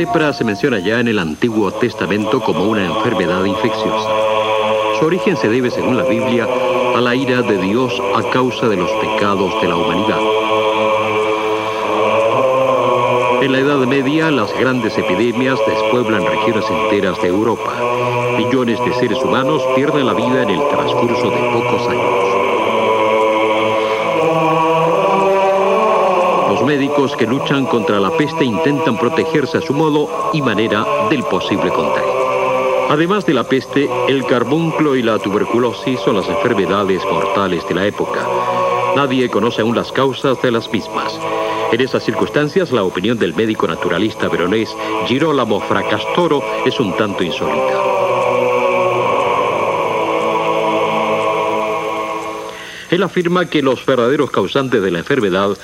lepra se menciona ya en el Antiguo Testamento como una enfermedad infecciosa. Su origen se debe, según la Biblia, a la ira de Dios a causa de los pecados de la humanidad. En la Edad Media, las grandes epidemias despueblan regiones enteras de Europa. Millones de seres humanos pierden la vida en el transcurso de pocos años. Los médicos que luchan contra la peste intentan protegerse a su modo y manera del posible contagio. Además de la peste, el carbunclo y la tuberculosis son las enfermedades mortales de la época. Nadie conoce aún las causas de las mismas. En esas circunstancias, la opinión del médico naturalista veronés Girolamo Fracastoro es un tanto insólita. Él afirma que los verdaderos causantes de la enfermedad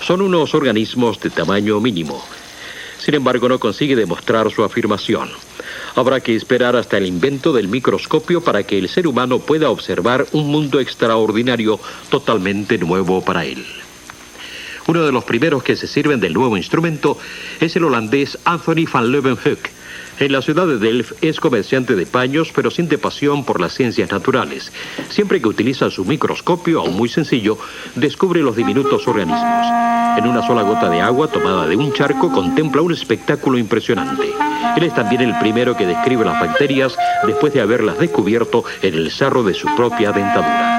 son unos organismos de tamaño mínimo. Sin embargo, no consigue demostrar su afirmación. Habrá que esperar hasta el invento del microscopio para que el ser humano pueda observar un mundo extraordinario totalmente nuevo para él. Uno de los primeros que se sirven del nuevo instrumento es el holandés Anthony van Leeuwenhoek. En la ciudad de Delft es comerciante de paños, pero siente pasión por las ciencias naturales. Siempre que utiliza su microscopio, aún muy sencillo, descubre los diminutos organismos. En una sola gota de agua tomada de un charco contempla un espectáculo impresionante. Él es también el primero que describe las bacterias después de haberlas descubierto en el sarro de su propia dentadura.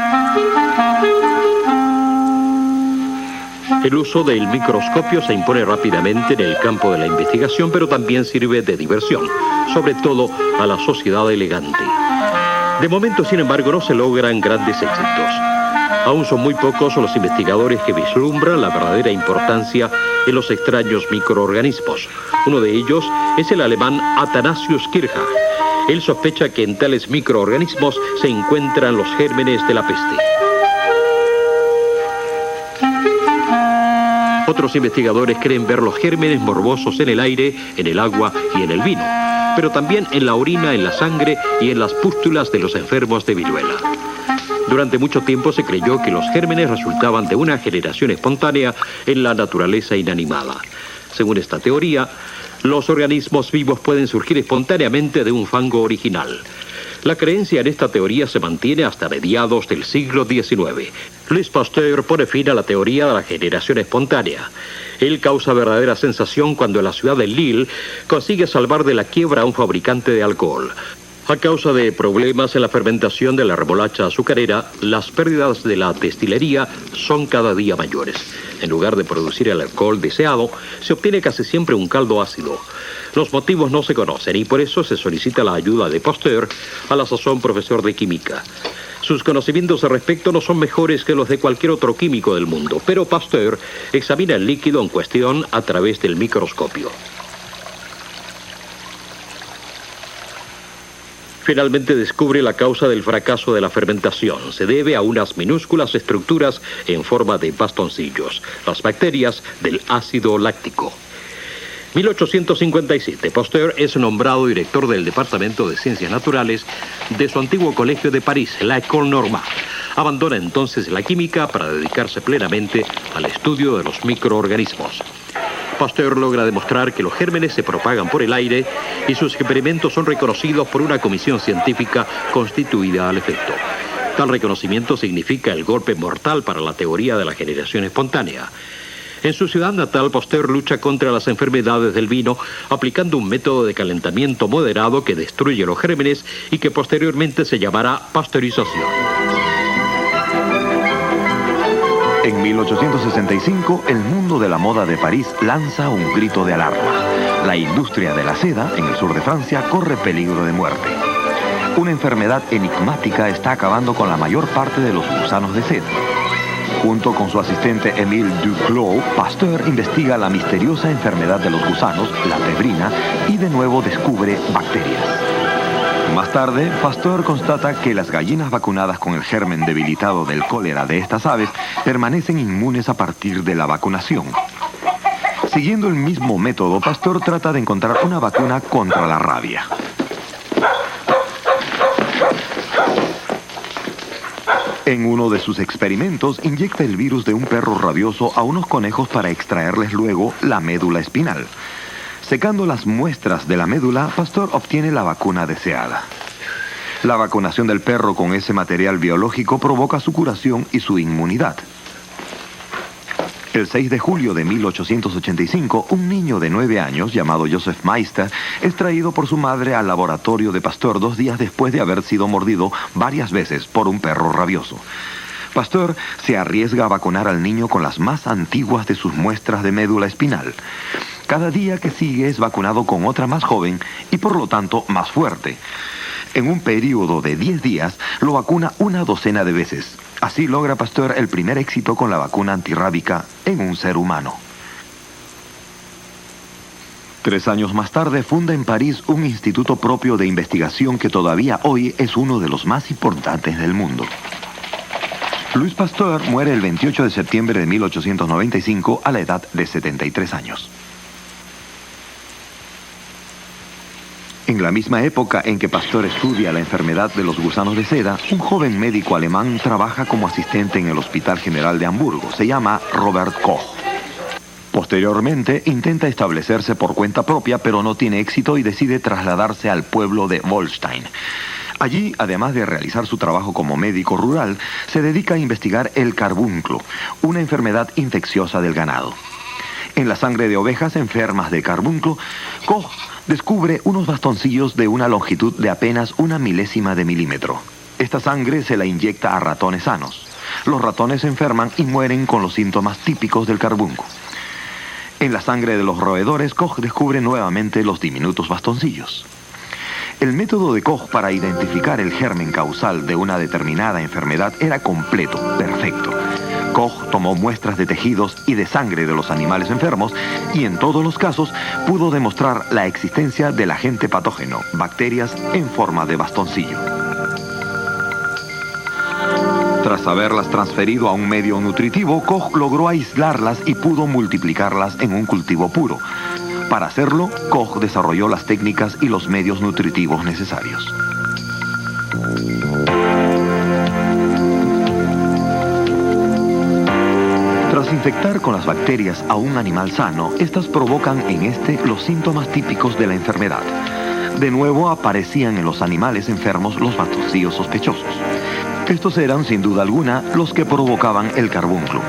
El uso del microscopio se impone rápidamente en el campo de la investigación, pero también sirve de diversión, sobre todo a la sociedad elegante. De momento, sin embargo, no se logran grandes éxitos. Aún son muy pocos los investigadores que vislumbran la verdadera importancia en los extraños microorganismos. Uno de ellos es el alemán Athanasius Kirchhoff. Él sospecha que en tales microorganismos se encuentran los gérmenes de la peste. Otros investigadores creen ver los gérmenes morbosos en el aire, en el agua y en el vino, pero también en la orina, en la sangre y en las pústulas de los enfermos de viruela. Durante mucho tiempo se creyó que los gérmenes resultaban de una generación espontánea en la naturaleza inanimada. Según esta teoría, los organismos vivos pueden surgir espontáneamente de un fango original. La creencia en esta teoría se mantiene hasta mediados del siglo XIX. Louis Pasteur pone fin a la teoría de la generación espontánea. Él causa verdadera sensación cuando en la ciudad de Lille consigue salvar de la quiebra a un fabricante de alcohol. A causa de problemas en la fermentación de la remolacha azucarera, las pérdidas de la destilería son cada día mayores. En lugar de producir el alcohol deseado, se obtiene casi siempre un caldo ácido. Los motivos no se conocen y por eso se solicita la ayuda de Pasteur, a la sazón profesor de química. Sus conocimientos al respecto no son mejores que los de cualquier otro químico del mundo, pero Pasteur examina el líquido en cuestión a través del microscopio. Finalmente descubre la causa del fracaso de la fermentación. Se debe a unas minúsculas estructuras en forma de bastoncillos, las bacterias del ácido láctico. 1857, Pasteur es nombrado director del Departamento de Ciencias Naturales de su antiguo colegio de París, la École Normale. Abandona entonces la química para dedicarse plenamente al estudio de los microorganismos. Pasteur logra demostrar que los gérmenes se propagan por el aire y sus experimentos son reconocidos por una comisión científica constituida al efecto. Tal reconocimiento significa el golpe mortal para la teoría de la generación espontánea. En su ciudad natal, Pasteur lucha contra las enfermedades del vino aplicando un método de calentamiento moderado que destruye los gérmenes y que posteriormente se llamará pasteurización. En 1865, el mundo de la moda de París lanza un grito de alarma. La industria de la seda, en el sur de Francia, corre peligro de muerte. Una enfermedad enigmática está acabando con la mayor parte de los gusanos de seda. Junto con su asistente Émile Duclos, Pasteur investiga la misteriosa enfermedad de los gusanos, la pebrina, y de nuevo descubre bacterias. Más tarde, Pasteur constata que las gallinas vacunadas con el germen debilitado del cólera de estas aves permanecen inmunes a partir de la vacunación. Siguiendo el mismo método, Pasteur trata de encontrar una vacuna contra la rabia. En uno de sus experimentos, inyecta el virus de un perro rabioso a unos conejos para extraerles luego la médula espinal. Secando las muestras de la médula, Pasteur obtiene la vacuna deseada. La vacunación del perro con ese material biológico provoca su curación y su inmunidad. El 6 de julio de 1885, un niño de 9 años, llamado Joseph Meister, es traído por su madre al laboratorio de Pasteur 2 días después de haber sido mordido varias veces por un perro rabioso. Pasteur se arriesga a vacunar al niño con las más antiguas de sus muestras de médula espinal. Cada día que sigue es vacunado con otra más joven y por lo tanto más fuerte. En un período de 10 días lo vacuna una docena de veces. Así logra Pasteur el primer éxito con la vacuna antirrábica en un ser humano. 3 años más tarde funda en París un instituto propio de investigación que todavía hoy es uno de los más importantes del mundo. Louis Pasteur muere el 28 de septiembre de 1895 a la edad de 73 años. En la misma época en que Pasteur estudia la enfermedad de los gusanos de seda, un joven médico alemán trabaja como asistente en el Hospital General de Hamburgo. Se llama Robert Koch. Posteriormente intenta establecerse por cuenta propia, pero no tiene éxito y decide trasladarse al pueblo de Wolstein. Allí, además de realizar su trabajo como médico rural, se dedica a investigar el carbunclo, una enfermedad infecciosa del ganado. En la sangre de ovejas enfermas de carbunclo, Koch descubre unos bastoncillos de una longitud de apenas 1 milésima de milímetro. Esta sangre se la inyecta a ratones sanos. Los ratones se enferman y mueren con los síntomas típicos del carbunclo. En la sangre de los roedores, Koch descubre nuevamente los diminutos bastoncillos. El método de Koch para identificar el germen causal de una determinada enfermedad era completo, perfecto. Koch tomó muestras de tejidos y de sangre de los animales enfermos y en todos los casos pudo demostrar la existencia del agente patógeno, bacterias en forma de bastoncillo. Tras haberlas transferido a un medio nutritivo, Koch logró aislarlas y pudo multiplicarlas en un cultivo puro. Para hacerlo, Koch desarrolló las técnicas y los medios nutritivos necesarios. Tras infectar con las bacterias a un animal sano, estas provocan en este los síntomas típicos de la enfermedad. De nuevo aparecían en los animales enfermos los bastoncillos sospechosos. Estos eran, sin duda alguna, los que provocaban el carbunclo.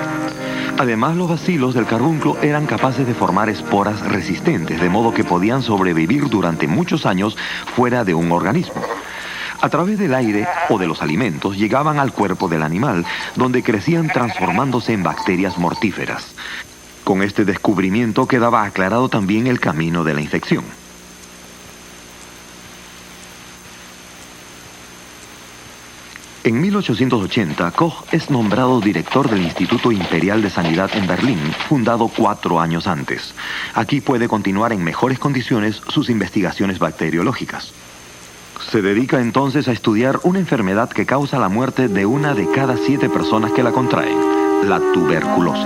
Además, los bacilos del carbunclo eran capaces de formar esporas resistentes, de modo que podían sobrevivir durante muchos años fuera de un organismo. A través del aire o de los alimentos llegaban al cuerpo del animal, donde crecían transformándose en bacterias mortíferas. Con este descubrimiento quedaba aclarado también el camino de la infección. En 1880, Koch es nombrado director del Instituto Imperial de Sanidad en Berlín, fundado 4 años antes. Aquí puede continuar en mejores condiciones sus investigaciones bacteriológicas. Se dedica entonces a estudiar una enfermedad que causa la muerte de 1 de cada 7 personas que la contraen, la tuberculosis.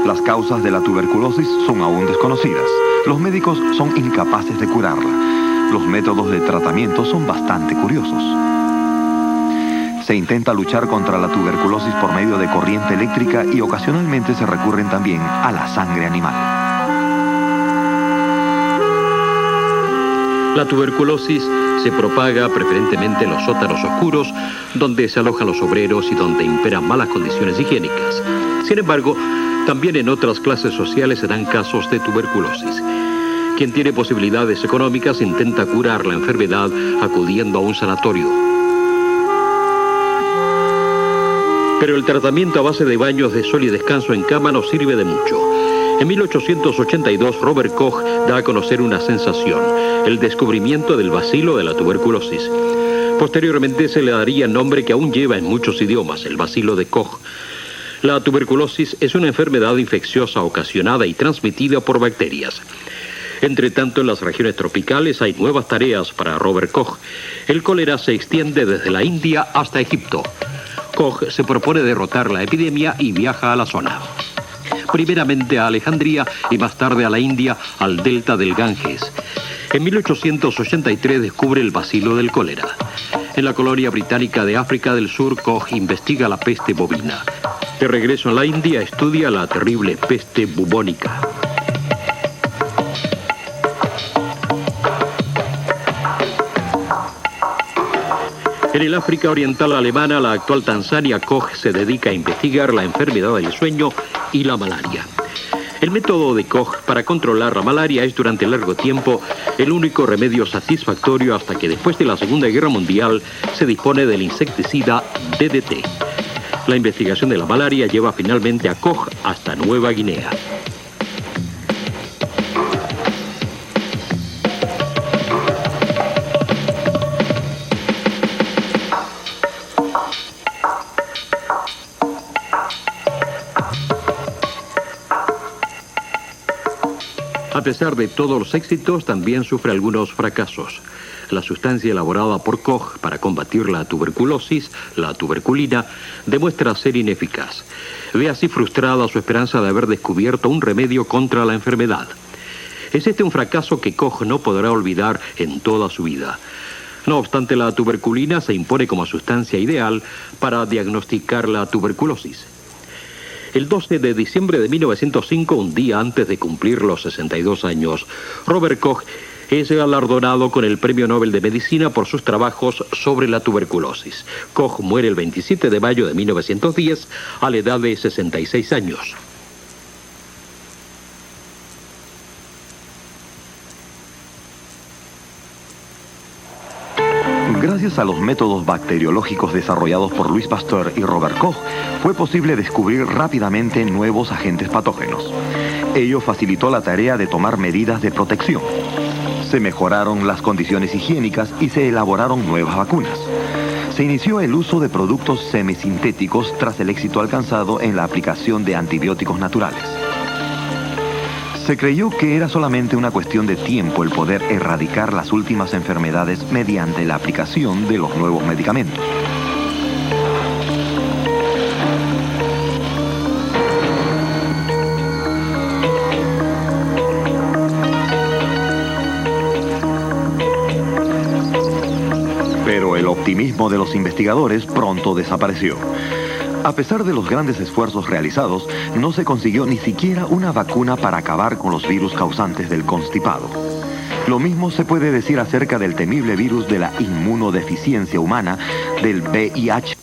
Las causas de la tuberculosis son aún desconocidas. Los médicos son incapaces de curarla. Los métodos de tratamiento son bastante curiosos. Se intenta luchar contra la tuberculosis por medio de corriente eléctrica y ocasionalmente se recurren también a la sangre animal. La tuberculosis se propaga preferentemente en los sótanos oscuros, donde se alojan los obreros y donde imperan malas condiciones higiénicas. Sin embargo, también en otras clases sociales se dan casos de tuberculosis. Quien tiene posibilidades económicas intenta curar la enfermedad acudiendo a un sanatorio. Pero el tratamiento a base de baños de sol y descanso en cama no sirve de mucho. En 1882, Robert Koch da a conocer una sensación, el descubrimiento del bacilo de la tuberculosis. Posteriormente se le daría el nombre que aún lleva en muchos idiomas, el bacilo de Koch. La tuberculosis es una enfermedad infecciosa ocasionada y transmitida por bacterias. Entre tanto, en las regiones tropicales hay nuevas tareas para Robert Koch. El cólera se extiende desde la India hasta Egipto. Koch se propone derrotar la epidemia y viaja a la zona. Primeramente a Alejandría y más tarde a la India, al delta del Ganges. En 1883 descubre el bacilo del cólera. En la colonia británica de África del Sur, Koch investiga la peste bovina. De regreso a la India, estudia la terrible peste bubónica. En el África Oriental Alemana, la actual Tanzania, Koch se dedica a investigar la enfermedad del sueño y la malaria. El método de Koch para controlar la malaria es durante largo tiempo el único remedio satisfactorio hasta que después de la Segunda Guerra Mundial se dispone del insecticida DDT. La investigación de la malaria lleva finalmente a Koch hasta Nueva Guinea. A pesar de todos los éxitos, también sufre algunos fracasos. La sustancia elaborada por Koch para combatir la tuberculosis, la tuberculina, demuestra ser ineficaz. Ve así frustrada su esperanza de haber descubierto un remedio contra la enfermedad. Es este un fracaso que Koch no podrá olvidar en toda su vida. No obstante, la tuberculina se impone como sustancia ideal para diagnosticar la tuberculosis. El 12 de diciembre de 1905, un día antes de cumplir los 62 años, Robert Koch es galardonado con el Premio Nobel de Medicina por sus trabajos sobre la tuberculosis. Koch muere el 27 de mayo de 1910 a la edad de 66 años. Gracias a los métodos bacteriológicos desarrollados por Louis Pasteur y Robert Koch, fue posible descubrir rápidamente nuevos agentes patógenos. Ello facilitó la tarea de tomar medidas de protección. Se mejoraron las condiciones higiénicas y se elaboraron nuevas vacunas. Se inició el uso de productos semisintéticos tras el éxito alcanzado en la aplicación de antibióticos naturales. Se creyó que era solamente una cuestión de tiempo el poder erradicar las últimas enfermedades mediante la aplicación de los nuevos medicamentos. Pero el optimismo de los investigadores pronto desapareció. A pesar de los grandes esfuerzos realizados, no se consiguió ni siquiera una vacuna para acabar con los virus causantes del constipado. Lo mismo se puede decir acerca del temible virus de la inmunodeficiencia humana, del VIH.